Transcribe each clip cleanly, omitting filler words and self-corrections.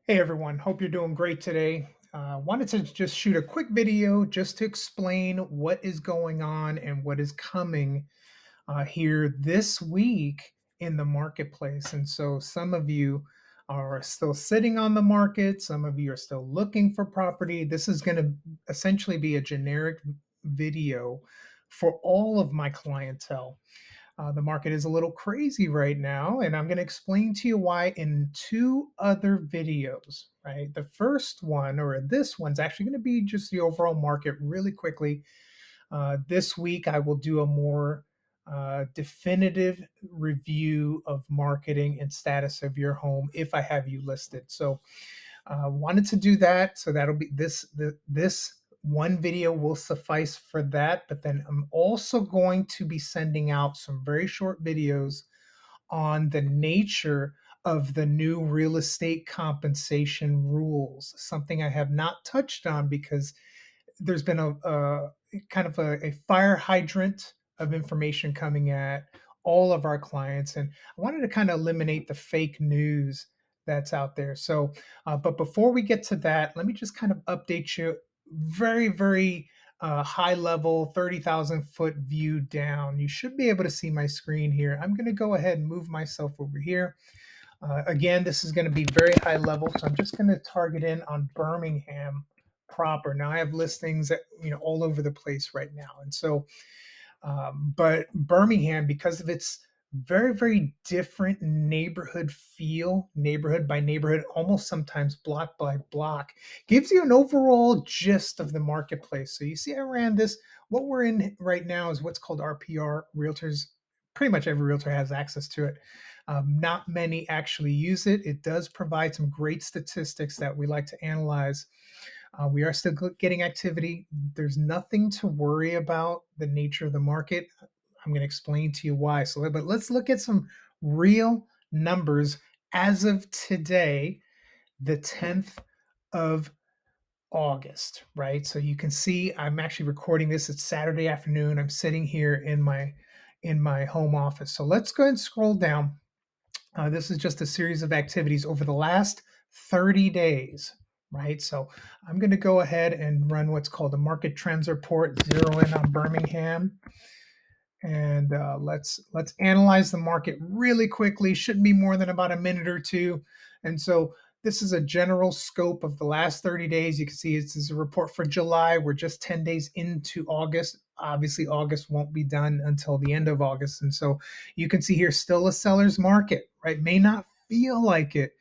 Hey everyone, hope you're doing great today. Wanted to just shoot a quick video just to explain what is going on and what is coming here this week in the marketplace. And so some of you are still sitting on the market, some of you are still looking for property. This is going to essentially be a generic video for all of my clientele. The market is a little crazy right now, and I'm going to explain to you why in two other videos, right? The first one, or this one's actually going to be just the overall market really quickly. This week, I will do a more definitive review of marketing and status of your home if I have you listed. So, wanted to do that. So that'll be this one video will suffice for that. But then I'm also going to be sending out some very short videos on the nature of the new real estate compensation rules, something I have not touched on because there's been a kind of a fire hydrant of information coming at all of our clients, and I wanted to kind of eliminate the fake news that's out there. So, but before we get to that, let me just kind of update you very high level, 30,000 foot view down. You should be able to see my screen here. I'm going to go ahead and move myself over here. Again, this is going to be very high level, so I'm just going to target in on Birmingham proper. Now I have listings that, all over the place right now, and so but Birmingham, because of its very different neighborhood feel, neighborhood by neighborhood, almost sometimes block by block, gives you an overall gist of the marketplace. So you see, I ran this. What we're in right now is what's called RPR. Realtors, pretty much every realtor has access to it. Not many actually use it. It does provide some great statistics that we like to analyze. We are still getting activity. There's nothing to worry about the nature of the market. I'm going to explain to you why. So, but let's look at some real numbers as of today, the 10th of August, right? So you can see I'm actually recording this. It's Saturday afternoon. I'm sitting here in my home office. So let's go ahead and scroll down. This is just a series of activities over the last 30 days, right? So I'm going to go ahead and run what's called a market trends report, zero in on Birmingham, and let's analyze the market really quickly. Shouldn't be more than about a minute or two. And so this is a general scope of the last 30 days. You can see this is a report for July. We're just 10 days into August. Obviously, August won't be done until the end of August. And so you can see here still a seller's market, right? May not feel like it,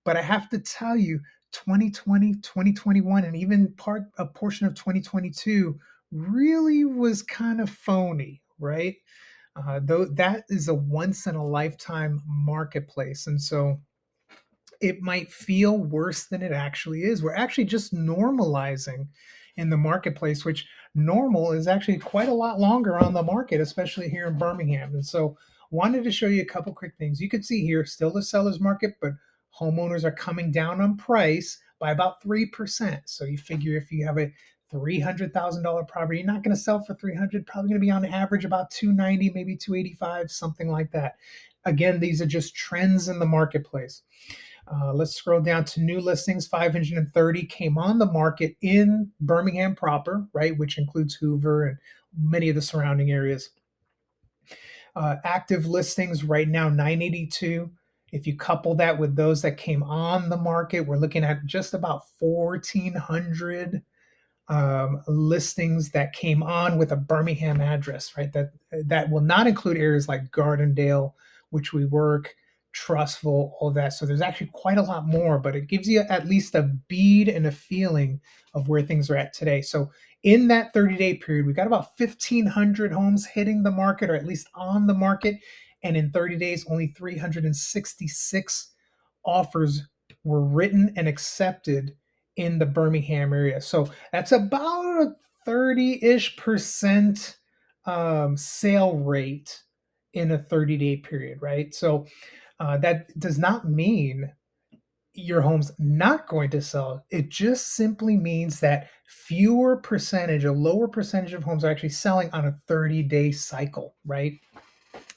but I have to tell you, 2020, 2021, and even a portion of 2022 really was kind of phony, right? Though that is a once in a lifetime marketplace. And so it might feel worse than it actually is. We're actually just normalizing in the marketplace, which normal is actually quite a lot longer on the market, especially here in Birmingham. And so wanted to show you a couple quick things. You can see here still the seller's market, but homeowners are coming down on price by about 3%. So you figure if you have a $300,000 property, you're not going to sell for 300, probably going to be on average about 290, maybe 285, something like that. Again, these are just trends in the marketplace. Let's scroll down to new listings. 530 came on the market in Birmingham proper, right, which includes Hoover and many of the surrounding areas. Active listings right now, 982. If you couple that with those that came on the market, we're looking at just about 1,400 listings that came on with a Birmingham address, right? That will not include areas like Gardendale, which we work, Trustful, all that. So there's actually quite a lot more, but it gives you at least a bead and a feeling of where things are at today. So in that 30-day period, we got about 1,500 homes hitting the market, or at least on the market. And in 30 days, only 366 offers were written and accepted in the Birmingham area. So that's about a 30-ish% sale rate in a 30-day period, right? So that does not mean your home's not going to sell. It just simply means that a lower percentage of homes are actually selling on a 30-day cycle, right?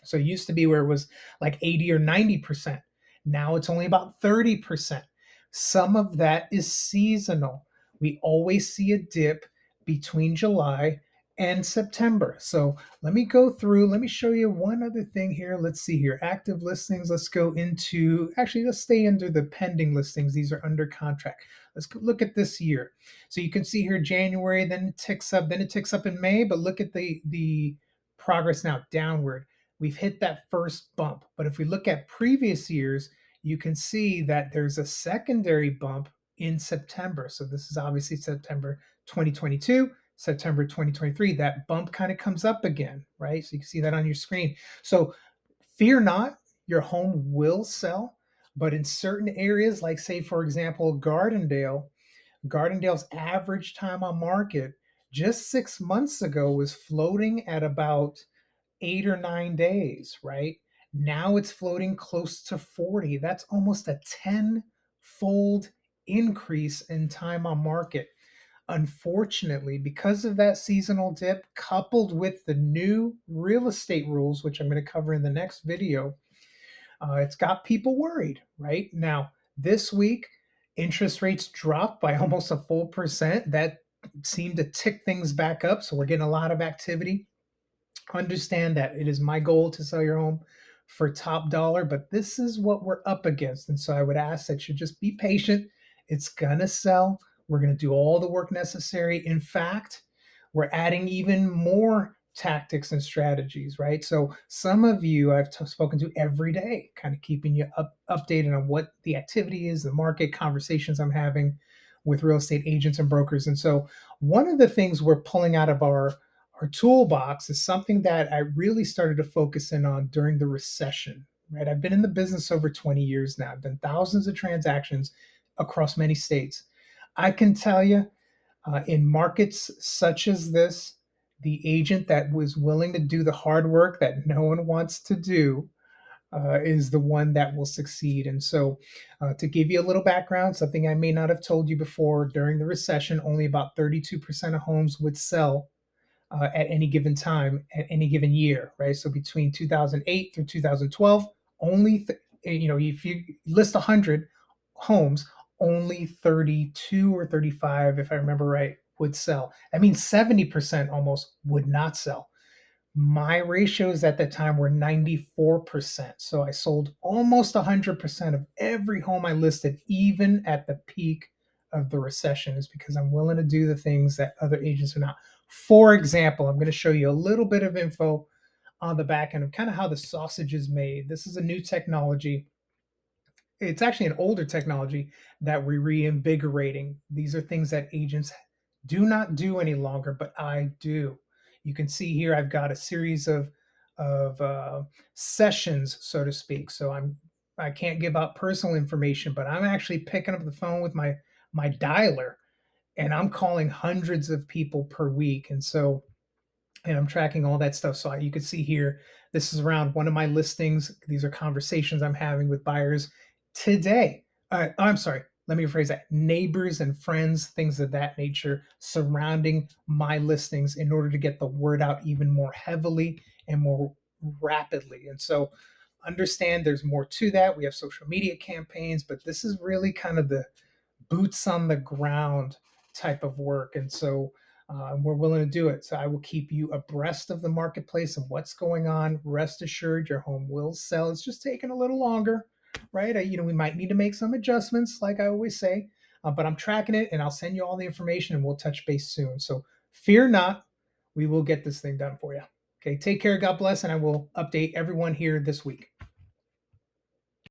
So it used to be where it was like 80 or 90%. Now it's only about 30%. Some of that is seasonal. We always see a dip between July and September. So let me go through, let me show you one other thing here. Let's see here. Active listings. Let's go into, actually, let's stay under the pending listings. These are under contract. Let's look at this year. So you can see here January, then it ticks up, then it ticks up in May, but look at the progress now downward. We've hit that first bump. But if we look at previous years, you can see that there's a secondary bump in September. So this is obviously September 2022, September 2023. That bump kind of comes up again, right? So you can see that on your screen. So fear not, your home will sell, but in certain areas, like say, for example, Gardendale's average time on market just 6 months ago was floating at about 8 or 9 days, right? Now it's floating close to 40. That's almost a 10-fold increase in time on market. Unfortunately, because of that seasonal dip, coupled with the new real estate rules, which I'm going to cover in the next video, it's got people worried, right? Now, this week, interest rates dropped by almost a full percent. That seemed to tick things back up. So we're getting a lot of activity. Understand that it is my goal to sell your home for top dollar, but this is what we're up against. And so I would ask that you just be patient. It's going to sell. We're going to do all the work necessary. In fact, we're adding even more tactics and strategies, right? So some of you I've spoken to every day, kind of keeping you updated on what the activity is, the market conversations I'm having with real estate agents and brokers. And so one of the things we're pulling out of our toolbox is something that I really started to focus in on during the recession, right? I've been in the business over 20 years now. I've done thousands of transactions across many states. I can tell you, in markets such as this, the agent that was willing to do the hard work that no one wants to do is the one that will succeed. And so, to give you a little background, something I may not have told you before, during the recession, only about 32% of homes would sell at any given time, at any given year, right? So between 2008 through 2012, if you list 100 homes, only 32 or 35, if I remember right, would sell. That means 70% almost would not sell. My ratios at that time were 94%. So I sold almost 100% of every home I listed, even at the peak of the recession, is because I'm willing to do the things that other agents are not. For example, I'm going to show you a little bit of info on the back end of kind of how the sausage is made. This is a new technology. It's actually an older technology that we're reinvigorating. These are things that agents do not do any longer, but I do. You can see here I've got a series of sessions, so to speak. So I can't give out personal information, but I'm actually picking up the phone with my dialer, and I'm calling hundreds of people per week. And I'm tracking all that stuff. So you can see here, this is around one of my listings. These are conversations I'm having with buyers today. I'm sorry, let me rephrase that. Neighbors and friends, things of that nature surrounding my listings in order to get the word out even more heavily and more rapidly. And so understand there's more to that. We have social media campaigns, but this is really kind of the boots on the ground type of work. And so we're willing to do it. So I will keep you abreast of the marketplace and what's going on. Rest assured, your home will sell. It's just taking a little longer, right? We might need to make some adjustments, like I always say, but I'm tracking it and I'll send you all the information and we'll touch base soon. So fear not, we will get this thing done for you. Okay, take care. God bless. And I will update everyone here this week.